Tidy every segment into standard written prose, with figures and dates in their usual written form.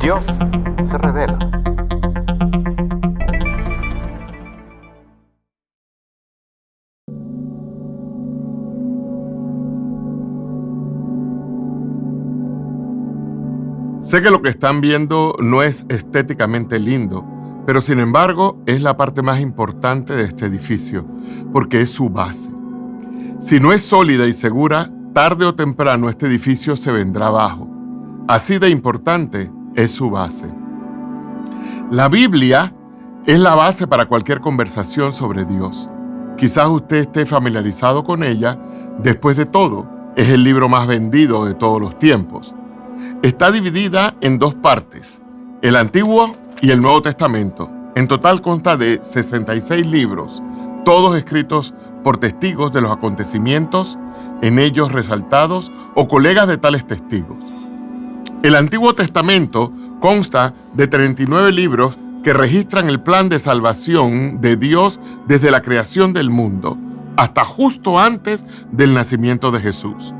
Dios se revela. Sé que lo que están viendo no es estéticamente lindo, pero sin embargo es la parte más importante de este edificio, porque es su base. Si no es sólida y segura, tarde o temprano este edificio se vendrá abajo. Así de importante es su base. La Biblia es la base para cualquier conversación sobre Dios. Quizás usted esté familiarizado con ella. Después de todo, es el libro más vendido de todos los tiempos. Está dividida en dos partes, el Antiguo y el Nuevo Testamento. En total consta de 66 libros, todos escritos por testigos de los acontecimientos en ellos resaltados o colegas de tales testigos. El Antiguo Testamento consta de 39 libros que registran el plan de salvación de Dios desde la creación del mundo hasta justo antes del nacimiento de Jesús.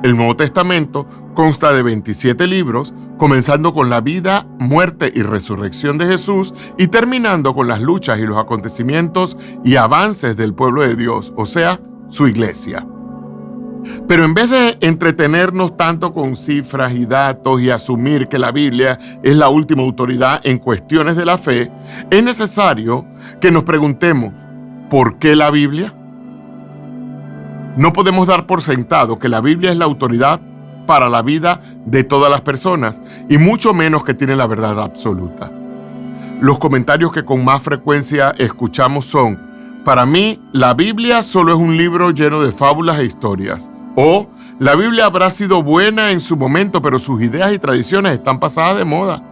El Nuevo Testamento consta de 27 libros, comenzando con la vida, muerte y resurrección de Jesús y terminando con las luchas y los acontecimientos y avances del pueblo de Dios, o sea, su iglesia. Pero en vez de entretenernos tanto con cifras y datos y asumir que la Biblia es la última autoridad en cuestiones de la fe, es necesario que nos preguntemos, ¿por qué la Biblia? No podemos dar por sentado que la Biblia es la autoridad para la vida de todas las personas, y mucho menos que tiene la verdad absoluta. Los comentarios que con más frecuencia escuchamos son: para mí, la Biblia solo es un libro lleno de fábulas e historias. O, la Biblia habrá sido buena en su momento, pero sus ideas y tradiciones están pasadas de moda.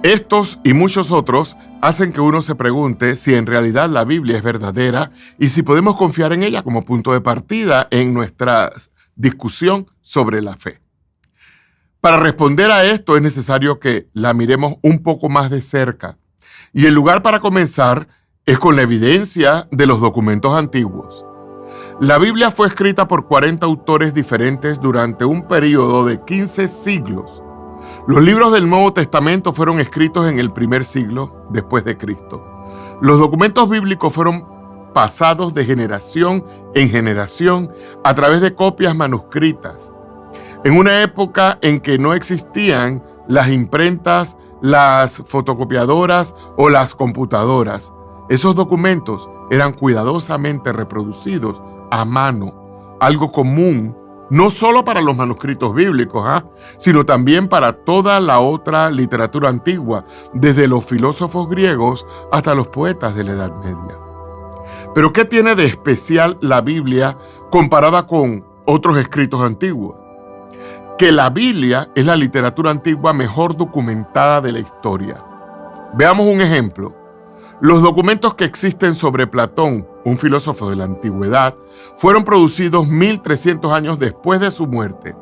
Estos y muchos otros hacen que uno se pregunte si en realidad la Biblia es verdadera y si podemos confiar en ella como punto de partida en nuestra discusión sobre la fe. Para responder a esto es necesario que la miremos un poco más de cerca. Y el lugar para comenzar es con la evidencia de los documentos antiguos. La Biblia fue escrita por 40 autores diferentes durante un periodo de 15 siglos. Los libros del Nuevo Testamento fueron escritos en el primer siglo después de Cristo. Los documentos bíblicos fueron pasados de generación en generación a través de copias manuscritas. En una época en que no existían las imprentas, las fotocopiadoras o las computadoras, esos documentos eran cuidadosamente reproducidos a mano, algo común no solo para los manuscritos bíblicos, sino también para toda la otra literatura antigua, desde los filósofos griegos hasta los poetas de la Edad Media. Pero ¿qué tiene de especial la Biblia comparada con otros escritos antiguos? Que la Biblia es la literatura antigua mejor documentada de la historia. Veamos un ejemplo. Los documentos que existen sobre Platón, un filósofo de la antigüedad, fueron producidos 1300 años después de su muerte.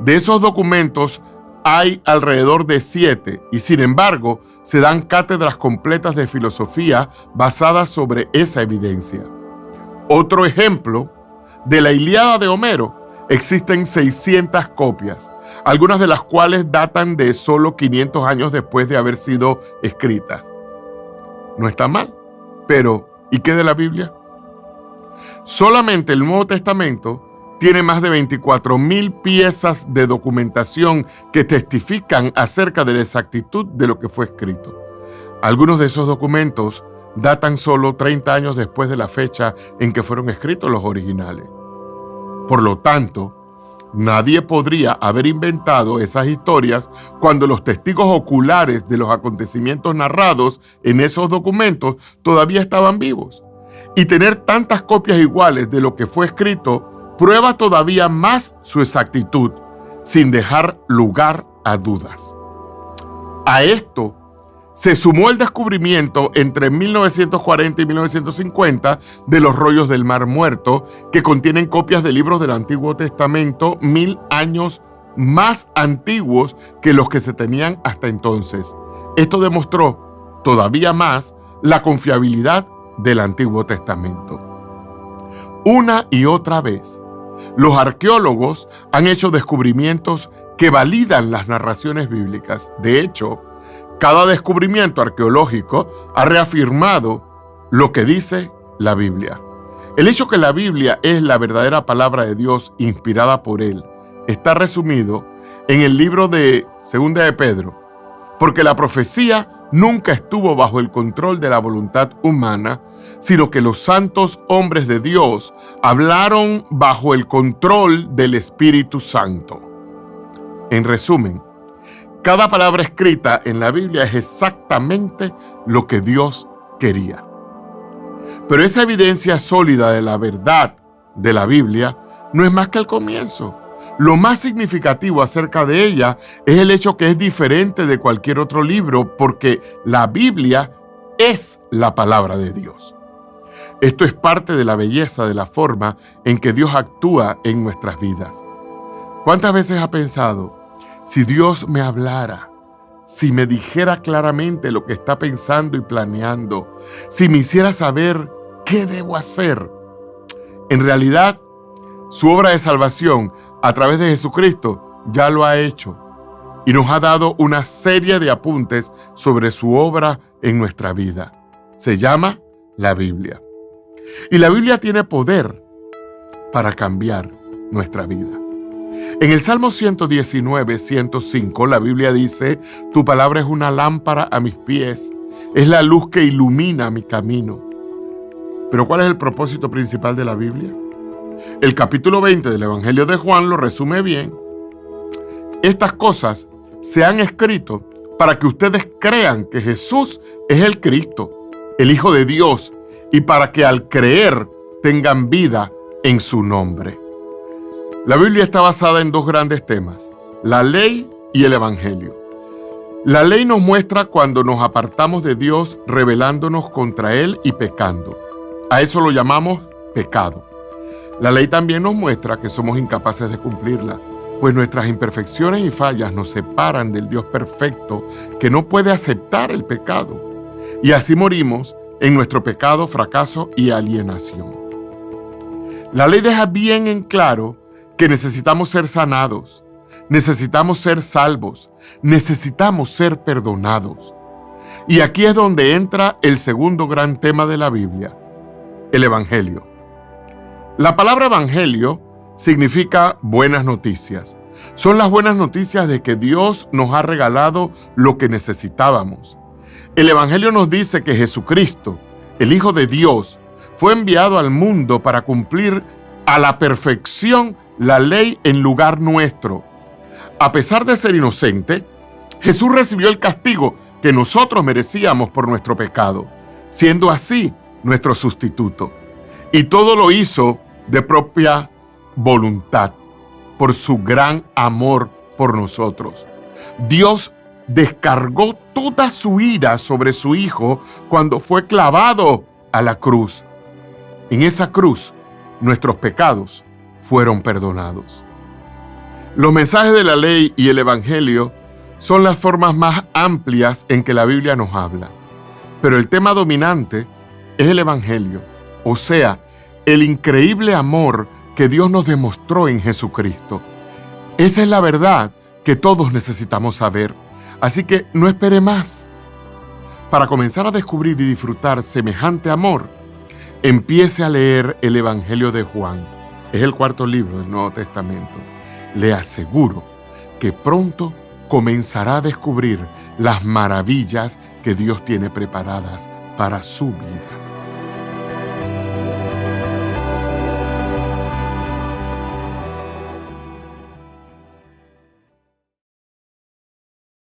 De esos documentos hay alrededor de 7 y sin embargo se dan cátedras completas de filosofía basadas sobre esa evidencia. Otro ejemplo, de la Ilíada de Homero existen 600 copias, algunas de las cuales datan de solo 500 años después de haber sido escritas. No está mal, pero ¿y qué de la Biblia? Solamente el Nuevo Testamento tiene más de 24,000 piezas de documentación que testifican acerca de la exactitud de lo que fue escrito. Algunos de esos documentos datan solo 30 años después de la fecha en que fueron escritos los originales. Por lo tanto, nadie podría haber inventado esas historias cuando los testigos oculares de los acontecimientos narrados en esos documentos todavía estaban vivos. Y tener tantas copias iguales de lo que fue escrito prueba todavía más su exactitud, sin dejar lugar a dudas. A esto se sumó el descubrimiento entre 1940 y 1950 de los rollos del Mar Muerto, que contienen copias de libros del Antiguo Testamento 1000 años más antiguos que los que se tenían hasta entonces. Esto demostró todavía más la confiabilidad del Antiguo Testamento. Una y otra vez, los arqueólogos han hecho descubrimientos que validan las narraciones bíblicas. De hecho, cada descubrimiento arqueológico ha reafirmado lo que dice la Biblia. El hecho que la Biblia es la verdadera palabra de Dios inspirada por Él está resumido en el libro de Segunda de Pedro, porque la profecía nunca estuvo bajo el control de la voluntad humana, sino que los santos hombres de Dios hablaron bajo el control del Espíritu Santo. En resumen, cada palabra escrita en la Biblia es exactamente lo que Dios quería. Pero esa evidencia sólida de la verdad de la Biblia no es más que el comienzo. Lo más significativo acerca de ella es el hecho que es diferente de cualquier otro libro, porque la Biblia es la palabra de Dios. Esto es parte de la belleza de la forma en que Dios actúa en nuestras vidas. ¿Cuántas veces ha pensado, si Dios me hablara, si me dijera claramente lo que está pensando y planeando, si me hiciera saber qué debo hacer? En realidad, su obra de salvación a través de Jesucristo ya lo ha hecho y nos ha dado una serie de apuntes sobre su obra en nuestra vida. Se llama la Biblia. Y la Biblia tiene poder para cambiar nuestra vida. En el Salmo 119, 105, la Biblia dice: tu palabra es una lámpara a mis pies, es la luz que ilumina mi camino. Pero ¿cuál es el propósito principal de la Biblia? El capítulo 20 del Evangelio de Juan lo resume bien. Estas cosas se han escrito para que ustedes crean que Jesús es el Cristo, el Hijo de Dios, y para que al creer tengan vida en su nombre. La Biblia está basada en dos grandes temas: la ley y el Evangelio. La ley nos muestra cuando nos apartamos de Dios, rebelándonos contra Él y pecando. A eso lo llamamos pecado. La ley también nos muestra que somos incapaces de cumplirla, pues nuestras imperfecciones y fallas nos separan del Dios perfecto que no puede aceptar el pecado. Y así morimos en nuestro pecado, fracaso y alienación. La ley deja bien en claro que necesitamos ser sanados, necesitamos ser salvos, necesitamos ser perdonados. Y aquí es donde entra el segundo gran tema de la Biblia, el Evangelio. La palabra Evangelio significa buenas noticias. Son las buenas noticias de que Dios nos ha regalado lo que necesitábamos. El Evangelio nos dice que Jesucristo, el Hijo de Dios, fue enviado al mundo para cumplir a la perfección la ley en lugar nuestro. A pesar de ser inocente, Jesús recibió el castigo que nosotros merecíamos por nuestro pecado, siendo así nuestro sustituto. Y todo lo hizo de propia voluntad, por su gran amor por nosotros. Dios descargó toda su ira sobre su Hijo cuando fue clavado a la cruz. En esa cruz, nuestros pecados fueron perdonados. Los mensajes de la ley y el Evangelio son las formas más amplias en que la Biblia nos habla. Pero el tema dominante es el Evangelio, o sea, el increíble amor que Dios nos demostró en Jesucristo. Esa es la verdad que todos necesitamos saber. Así que no espere más. Para comenzar a descubrir y disfrutar semejante amor, empiece a leer el Evangelio de Juan. Es el cuarto libro del Nuevo Testamento. Le aseguro que pronto comenzará a descubrir las maravillas que Dios tiene preparadas para su vida.